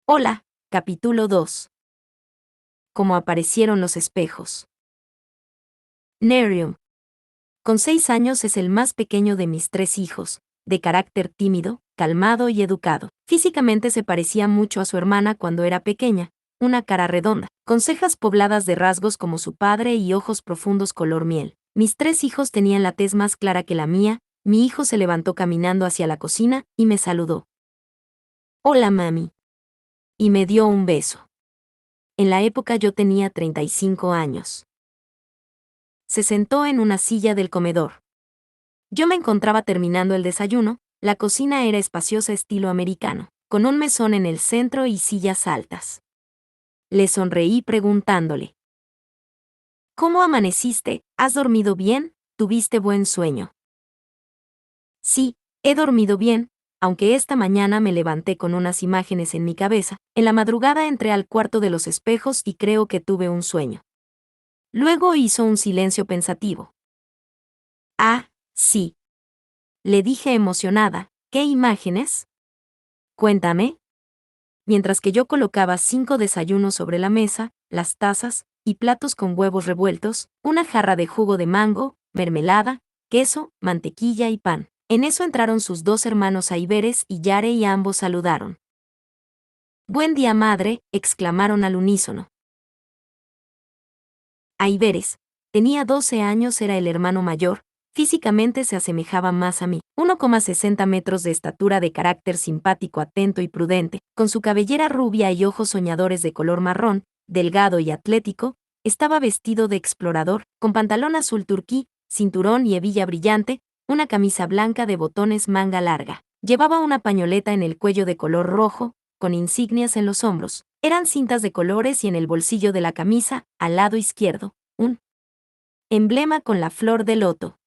Hola, capítulo 2. Cómo aparecieron los espejos. Nerium. Con 6 años es el más pequeño de mis 3 hijos, de carácter tímido, calmado y educado. Físicamente se parecía mucho a su hermana cuando era pequeña, una cara redonda, con cejas pobladas de rasgos como su padre y ojos profundos color miel. Mis 3 hijos tenían la tez más clara que la mía. Mi hijo se levantó caminando hacia la cocina y me saludó. Hola, mami. Y me dio un beso. En la época yo tenía 35 años. Se sentó en una silla del comedor. Yo me encontraba terminando el desayuno. La cocina era espaciosa estilo americano, con un mesón en el centro y sillas altas. Le sonreí preguntándole: ¿Cómo amaneciste? ¿Has dormido bien? ¿Tuviste buen sueño? Sí, he dormido bien, aunque esta mañana me levanté con unas imágenes en mi cabeza. En la madrugada entré al cuarto de los espejos y creo que tuve un sueño. Luego hizo un silencio pensativo. Ah, sí. Le dije emocionada. ¿Qué imágenes? Cuéntame. Mientras que yo colocaba 5 desayunos sobre la mesa, las tazas y platos con huevos revueltos, una jarra de jugo de mango, mermelada, queso, mantequilla y pan. En eso entraron sus 2 hermanos Aiberes y Yare y ambos saludaron. Buen día, madre, exclamaron al unísono. Aiberes tenía 12 años, era el hermano mayor. Físicamente se asemejaba más a mí, 1,60 metros de estatura, de carácter simpático, atento y prudente, con su cabellera rubia y ojos soñadores de color marrón, delgado y atlético. Estaba vestido de explorador, con pantalón azul turquí, cinturón y hebilla brillante, una camisa blanca de botones manga larga. Llevaba una pañoleta en el cuello de color rojo, con insignias en los hombros. Eran cintas de colores y en el bolsillo de la camisa, al lado izquierdo, un emblema con la flor de loto.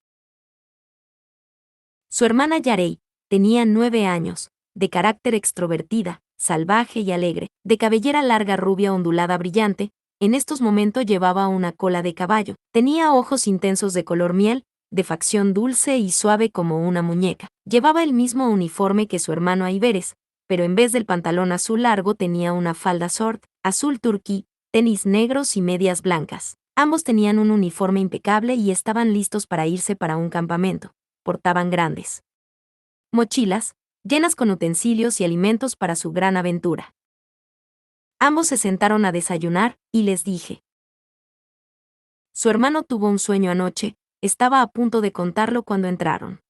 Su hermana Yarei tenía 9 años, de carácter extrovertida, salvaje y alegre, de cabellera larga rubia ondulada brillante. En estos momentos llevaba una cola de caballo, tenía ojos intensos de color miel, de facción dulce y suave como una muñeca. Llevaba el mismo uniforme que su hermano Aiberes, pero en vez del pantalón azul largo tenía una falda short, azul turquí, tenis negros y medias blancas. Ambos tenían un uniforme impecable y estaban listos para irse para un campamento. Portaban grandes mochilas, llenas con utensilios y alimentos para su gran aventura. Ambos se sentaron a desayunar, y les dije. Su hermano tuvo un sueño anoche, estaba a punto de contarlo cuando entraron.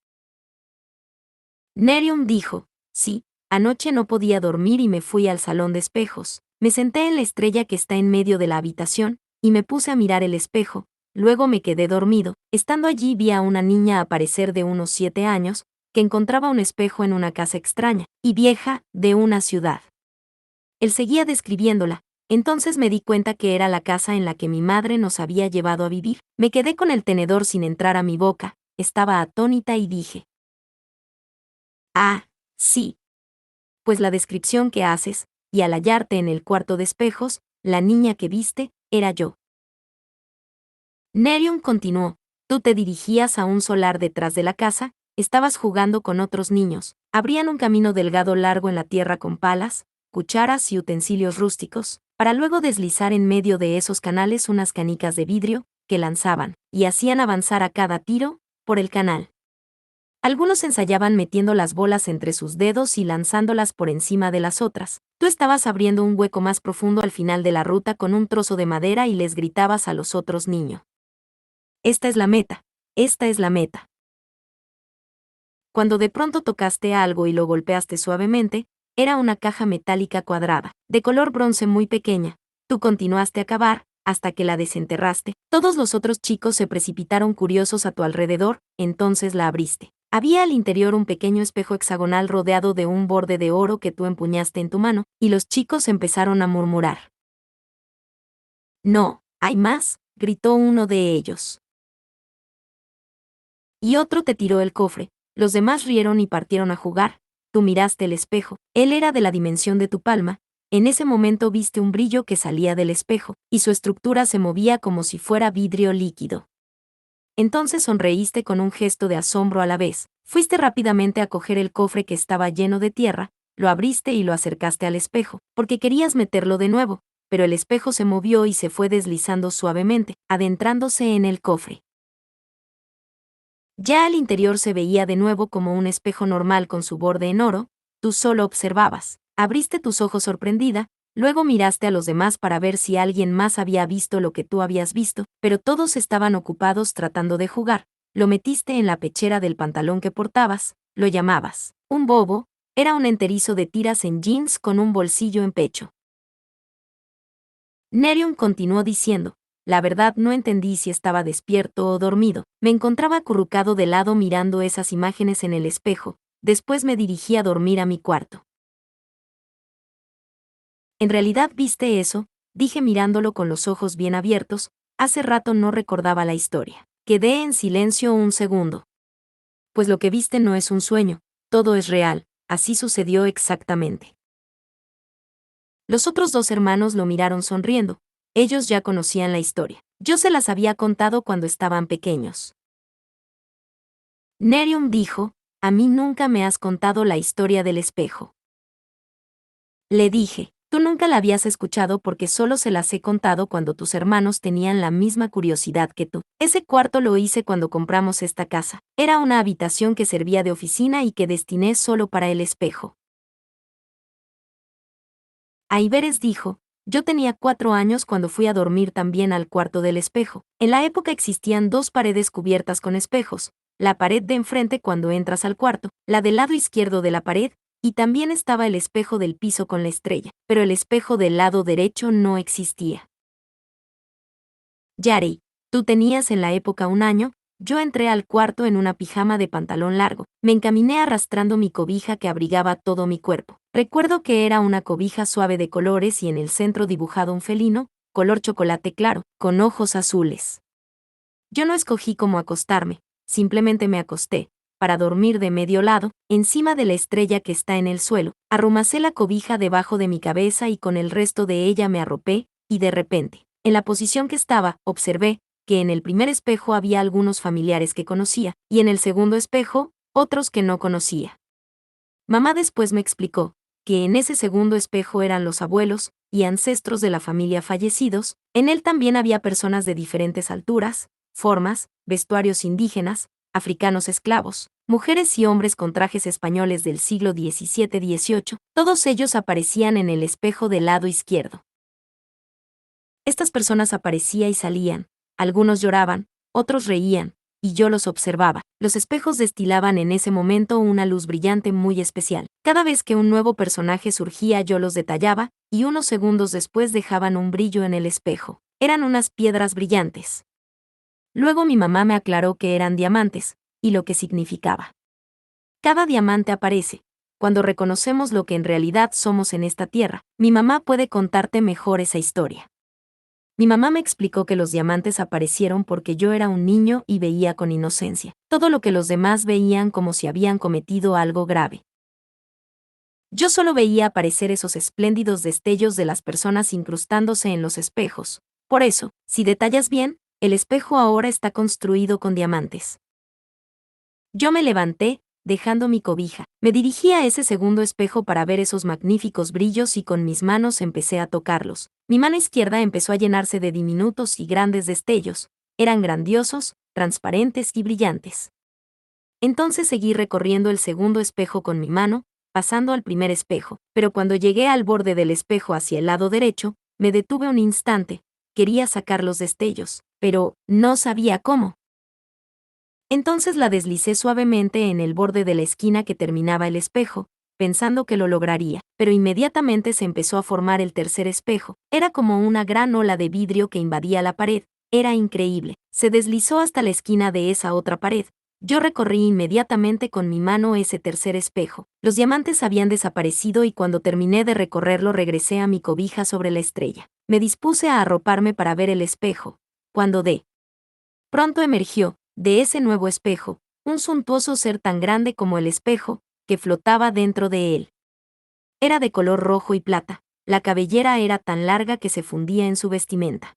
Nerium dijo, sí, anoche no podía dormir y me fui al salón de espejos. Me senté en la estrella que está en medio de la habitación, y me puse a mirar el espejo. Luego me quedé dormido. Estando allí vi a una niña aparecer de unos 7 años, que encontraba un espejo en una casa extraña y vieja de una ciudad. Él seguía describiéndola. Entonces me di cuenta que era la casa en la que mi madre nos había llevado a vivir. Me quedé con el tenedor sin entrar a mi boca. Estaba atónita y dije: ah, sí. Pues la descripción que haces, y al hallarte en el cuarto de espejos, la niña que viste, era yo. Nerium continuó: tú te dirigías a un solar detrás de la casa, estabas jugando con otros niños, abrían un camino delgado largo en la tierra con palas, cucharas y utensilios rústicos, para luego deslizar en medio de esos canales unas canicas de vidrio, que lanzaban, y hacían avanzar a cada tiro, por el canal. Algunos ensayaban metiendo las bolas entre sus dedos y lanzándolas por encima de las otras. Tú estabas abriendo un hueco más profundo al final de la ruta con un trozo de madera y les gritabas a los otros niños: esta es la meta, esta es la meta. Cuando de pronto tocaste algo y lo golpeaste suavemente, era una caja metálica cuadrada, de color bronce muy pequeña. Tú continuaste a cavar, hasta que la desenterraste. Todos los otros chicos se precipitaron curiosos a tu alrededor, entonces la abriste. Había al interior un pequeño espejo hexagonal rodeado de un borde de oro que tú empuñaste en tu mano, y los chicos empezaron a murmurar. No, hay más, gritó uno de ellos. Y otro te tiró el cofre. Los demás rieron y partieron a jugar. Tú miraste el espejo. Él era de la dimensión de tu palma. En ese momento viste un brillo que salía del espejo, y su estructura se movía como si fuera vidrio líquido. Entonces sonreíste con un gesto de asombro a la vez. Fuiste rápidamente a coger el cofre que estaba lleno de tierra, lo abriste y lo acercaste al espejo, porque querías meterlo de nuevo, pero el espejo se movió y se fue deslizando suavemente, adentrándose en el cofre. Ya al interior se veía de nuevo como un espejo normal con su borde en oro. Tú solo observabas, abriste tus ojos sorprendida, luego miraste a los demás para ver si alguien más había visto lo que tú habías visto, pero todos estaban ocupados tratando de jugar. Lo metiste en la pechera del pantalón que portabas, lo llamabas un bobo, era un enterizo de tiras en jeans con un bolsillo en pecho. Nerium continuó diciendo, la verdad no entendí si estaba despierto o dormido. Me encontraba acurrucado de lado mirando esas imágenes en el espejo. Después me dirigí a dormir a mi cuarto. ¿En realidad viste eso? Dije mirándolo con los ojos bien abiertos. Hace rato no recordaba la historia. Quedé en silencio un segundo. Pues lo que viste no es un sueño, todo es real, así sucedió exactamente. Los otros dos hermanos lo miraron sonriendo. Ellos ya conocían la historia. Yo se las había contado cuando estaban pequeños. Nerium dijo, a mí nunca me has contado la historia del espejo. Le dije, tú nunca la habías escuchado porque solo se las he contado cuando tus hermanos tenían la misma curiosidad que tú. Ese cuarto lo hice cuando compramos esta casa. Era una habitación que servía de oficina y que destiné solo para el espejo. Aiveres dijo, yo tenía 4 años cuando fui a dormir también al cuarto del espejo. En la época existían 2 paredes cubiertas con espejos, la pared de enfrente cuando entras al cuarto, la del lado izquierdo de la pared, y también estaba el espejo del piso con la estrella, pero el espejo del lado derecho no existía. Yari, tú tenías en la época 1 año. Yo entré al cuarto en una pijama de pantalón largo, me encaminé arrastrando mi cobija que abrigaba todo mi cuerpo. Recuerdo que era una cobija suave de colores y en el centro dibujado un felino, color chocolate claro, con ojos azules. Yo no escogí cómo acostarme, simplemente me acosté, para dormir de medio lado, encima de la estrella que está en el suelo. Arrumacé la cobija debajo de mi cabeza y con el resto de ella me arropé, y de repente, en la posición que estaba, observé que en el primer espejo había algunos familiares que conocía, y en el segundo espejo, otros que no conocía. Mamá después me explicó que en ese segundo espejo eran los abuelos y ancestros de la familia fallecidos. En él también había personas de diferentes alturas, formas, vestuarios indígenas, africanos esclavos, mujeres y hombres con trajes españoles del siglo XVII-XVIII, todos ellos aparecían en el espejo del lado izquierdo. Estas personas aparecían y salían, algunos lloraban, otros reían, y yo los observaba. Los espejos destilaban en ese momento una luz brillante muy especial. Cada vez que un nuevo personaje surgía yo los detallaba, y unos segundos después dejaban un brillo en el espejo. Eran unas piedras brillantes. Luego mi mamá me aclaró que eran diamantes, y lo que significaba. Cada diamante aparece cuando reconocemos lo que en realidad somos en esta tierra. Mi mamá puede contarte mejor esa historia. Mi mamá me explicó que los diamantes aparecieron porque yo era un niño y veía con inocencia todo lo que los demás veían como si habían cometido algo grave. Yo solo veía aparecer esos espléndidos destellos de las personas incrustándose en los espejos. Por eso, si detallas bien, el espejo ahora está construido con diamantes. Yo me levanté, dejando mi cobija. Me dirigí a ese segundo espejo para ver esos magníficos brillos y con mis manos empecé a tocarlos. Mi mano izquierda empezó a llenarse de diminutos y grandes destellos. Eran grandiosos, transparentes y brillantes. Entonces seguí recorriendo el segundo espejo con mi mano, pasando al primer espejo, pero cuando llegué al borde del espejo hacia el lado derecho, me detuve un instante. Quería sacar los destellos, pero no sabía cómo. Entonces la deslicé suavemente en el borde de la esquina que terminaba el espejo, pensando que lo lograría, pero inmediatamente se empezó a formar el tercer espejo. Era como una gran ola de vidrio que invadía la pared. Era increíble. Se deslizó hasta la esquina de esa otra pared. Yo recorrí inmediatamente con mi mano ese tercer espejo. Los diamantes habían desaparecido y cuando terminé de recorrerlo regresé a mi cobija sobre la estrella. Me dispuse a arroparme para ver el espejo, cuando de pronto emergió, de ese nuevo espejo, un suntuoso ser tan grande como el espejo, que flotaba dentro de él. Era de color rojo y plata, la cabellera era tan larga que se fundía en su vestimenta.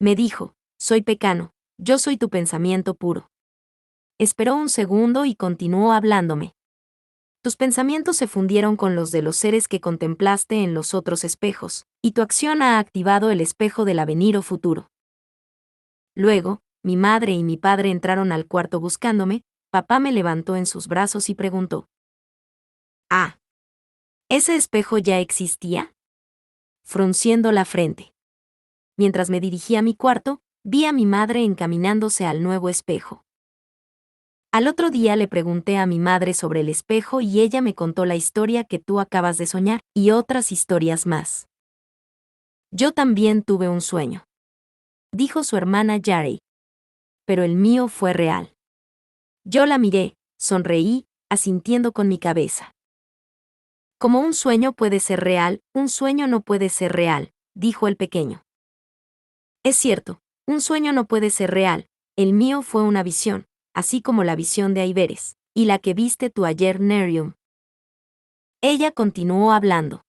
Me dijo, soy Pecano, yo soy tu pensamiento puro. Esperó un segundo y continuó hablándome. Tus pensamientos se fundieron con los de los seres que contemplaste en los otros espejos, y tu acción ha activado el espejo del avenir o futuro. Luego, mi madre y mi padre entraron al cuarto buscándome, papá me levantó en sus brazos y preguntó: «Ah, ¿ese espejo ya existía?», frunciendo la frente. Mientras me dirigía a mi cuarto, vi a mi madre encaminándose al nuevo espejo. Al otro día le pregunté a mi madre sobre el espejo y ella me contó la historia que tú acabas de soñar, y otras historias más. «Yo también tuve un sueño», dijo su hermana Yari. «Pero el mío fue real». Yo la miré, sonreí, asintiendo con mi cabeza. «Como un sueño puede ser real, un sueño no puede ser real», dijo el pequeño. «Es cierto, un sueño no puede ser real, el mío fue una visión, así como la visión de Aiveres, y la que viste tú ayer, Nerium». Ella continuó hablando.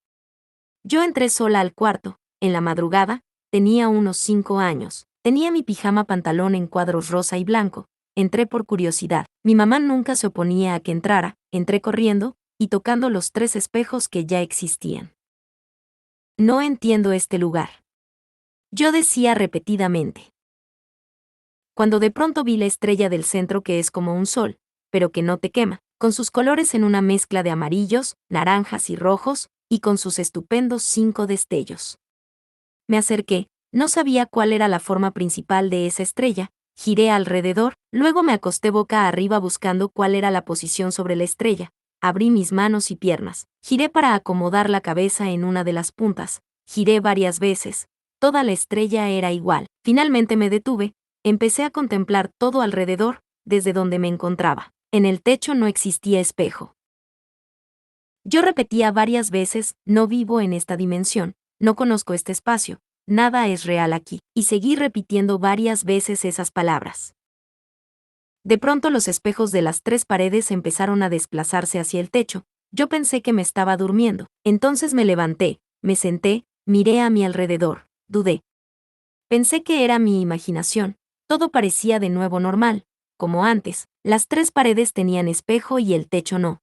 Yo entré sola al cuarto, en la madrugada, tenía unos 5 años, tenía mi pijama pantalón en cuadros rosa y blanco, entré por curiosidad, mi mamá nunca se oponía a que entrara, entré corriendo, y tocando los 3 espejos que ya existían. «No entiendo este lugar», yo decía repetidamente. Cuando de pronto vi la estrella del centro que es como un sol, pero que no te quema, con sus colores en una mezcla de amarillos, naranjas y rojos, y con sus estupendos 5 destellos. Me acerqué, no sabía cuál era la forma principal de esa estrella, giré alrededor, luego me acosté boca arriba buscando cuál era la posición sobre la estrella, abrí mis manos y piernas, giré para acomodar la cabeza en una de las puntas, giré varias veces, toda la estrella era igual, finalmente me detuve, empecé a contemplar todo alrededor, desde donde me encontraba. En el techo no existía espejo. Yo repetía varias veces: «No vivo en esta dimensión, no conozco este espacio, nada es real aquí», y seguí repitiendo varias veces esas palabras. De pronto los espejos de las 3 paredes empezaron a desplazarse hacia el techo, yo pensé que me estaba durmiendo, entonces me levanté, me senté, miré a mi alrededor, dudé. Pensé que era mi imaginación, todo parecía de nuevo normal, como antes, las 3 paredes tenían espejo y el techo no.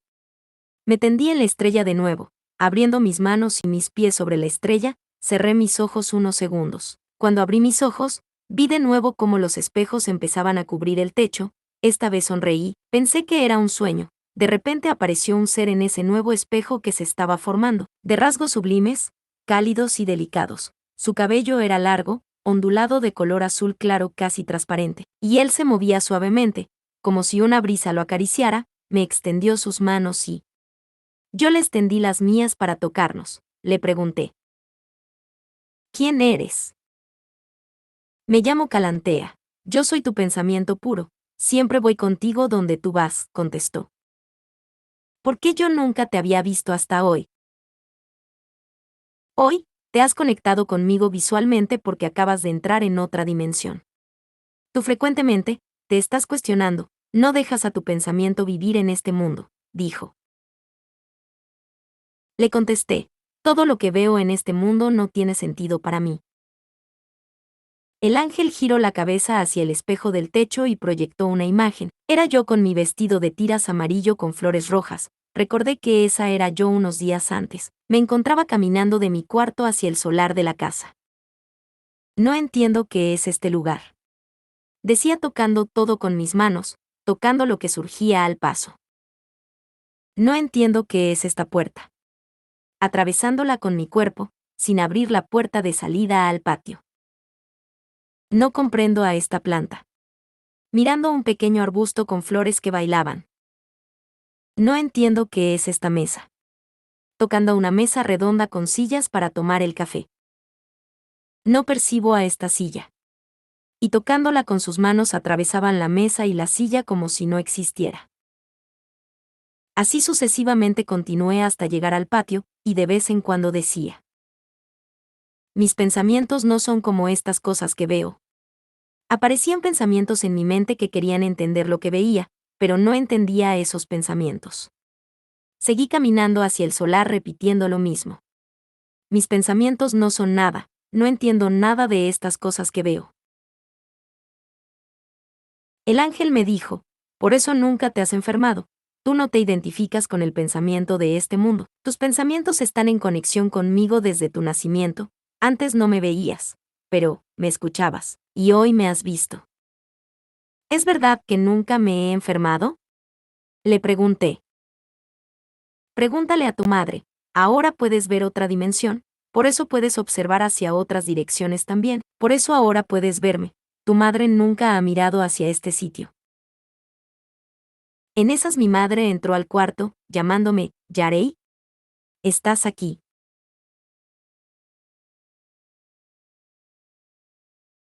Me tendí en la estrella de nuevo, abriendo mis manos y mis pies sobre la estrella, cerré mis ojos unos segundos. Cuando abrí mis ojos, vi de nuevo cómo los espejos empezaban a cubrir el techo, esta vez sonreí, pensé que era un sueño. De repente apareció un ser en ese nuevo espejo que se estaba formando, de rasgos sublimes, cálidos y delicados. Su cabello era largo, ondulado de color azul claro casi transparente, y él se movía suavemente, como si una brisa lo acariciara, me extendió sus manos y... Yo le extendí las mías para tocarnos. Le pregunté: «¿Quién eres?». «Me llamo Calantea. Yo soy tu pensamiento puro. Siempre voy contigo donde tú vas», contestó. «¿Por qué yo nunca te había visto hasta hoy?». «Hoy, te has conectado conmigo visualmente porque acabas de entrar en otra dimensión. Tú frecuentemente, te estás cuestionando, no dejas a tu pensamiento vivir en este mundo», dijo. Le contesté: «Todo lo que veo en este mundo no tiene sentido para mí». El ángel giró la cabeza hacia el espejo del techo y proyectó una imagen. Era yo con mi vestido de tiras amarillo con flores rojas. Recordé que esa era yo unos días antes. Me encontraba caminando de mi cuarto hacia el solar de la casa. «No entiendo qué es este lugar», decía tocando todo con mis manos, tocando lo que surgía al paso. «No entiendo qué es esta puerta», atravesándola con mi cuerpo, sin abrir la puerta de salida al patio. «No comprendo a esta planta», mirando un pequeño arbusto con flores que bailaban. «No entiendo qué es esta mesa», tocando una mesa redonda con sillas para tomar el café. «No percibo a esta silla». Y tocándola con sus manos atravesaban la mesa y la silla como si no existiera. Así sucesivamente continué hasta llegar al patio, y de vez en cuando decía: «Mis pensamientos no son como estas cosas que veo». Aparecían pensamientos en mi mente que querían entender lo que veía, pero no entendía esos pensamientos. Seguí caminando hacia el solar repitiendo lo mismo. «Mis pensamientos no son nada, no entiendo nada de estas cosas que veo». El ángel me dijo: «Por eso nunca te has enfermado. Tú no te identificas con el pensamiento de este mundo. Tus pensamientos están en conexión conmigo desde tu nacimiento. Antes no me veías, pero me escuchabas, y hoy me has visto. ¿Es verdad que nunca me he enfermado? Le pregunté. Pregúntale a tu madre. Ahora puedes ver otra dimensión, por eso puedes observar hacia otras direcciones también, por eso ahora puedes verme. Tu madre nunca ha mirado hacia este sitio. En esas mi madre entró al cuarto, llamándome, Yarei. ¿Estás aquí?